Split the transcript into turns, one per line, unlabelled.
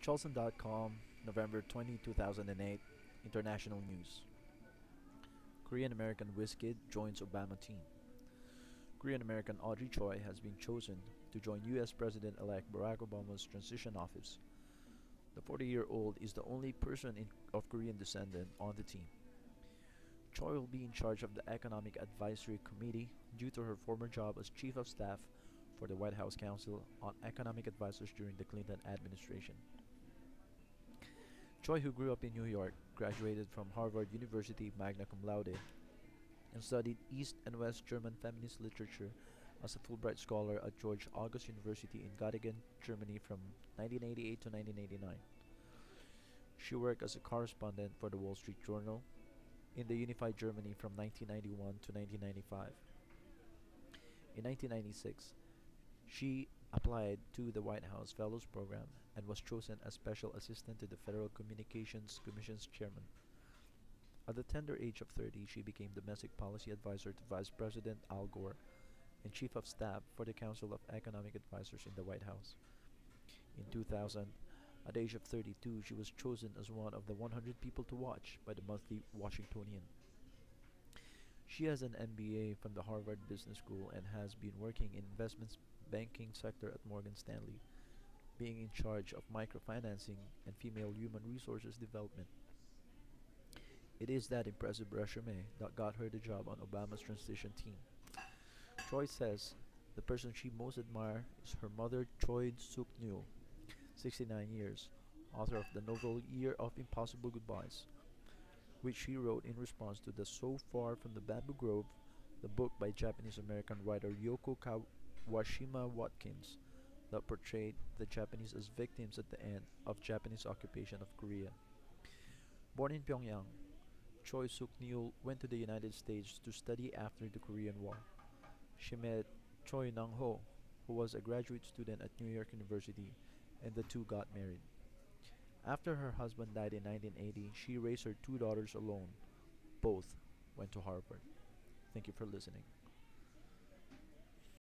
Cholson.com, November 20, 2008. International news. Korean American whiz kid joins Obama team. Korean American Audrey Choi has been chosen to join US President elect Barack Obama's transition office. The 40-year-old is the only person of Korean descent on the team. Choi will be in charge of the Economic Advisory Committee due to her former job as Chief of Staff for the White House Council on Economic Advisors during the Clinton administration. Choi, who grew up in New York, graduated from Harvard University magna cum laude and studied East and West German feminist literature as a Fulbright scholar at George August University in Göttingen, Germany from 1988 to 1989. She worked as a correspondent for the Wall Street Journal in the unified Germany from 1991 to 1995. In 1996, she applied to the White House Fellows Program and was chosen as Special Assistant to the Federal Communications Commission's chairman. At the tender age of 30, she became Domestic Policy Advisor to Vice President Al Gore and Chief of Staff for the Council of Economic Advisors in the White House. In 2000, at the age of 32, she was chosen as one of the 100 people to watch by the monthly Washingtonian. She has an MBA from the Harvard Business School and has been working in investments banking sector at Morgan Stanley, being in charge of microfinancing and female human resources development. It is that impressive resume that got her the job on Obama's transition team. Choi says the person she most admires is her mother, Choi Suk-nul, 69 years, author of the novel Year of Impossible Goodbyes, which she wrote in response to the So Far from the Bamboo Grove, the book by Japanese-American writer Yoko Kawashima Watkins that portrayed the Japanese as victims at the end of Japanese occupation of Korea. Born in Pyongyang, Choi Suk-nul went to the United States to study after the Korean War. She met Choi Nang-ho, who was a graduate student at New York University, and the two got married. After her husband died in 1980, she raised her two daughters alone. Both went to Harvard. Thank you for listening.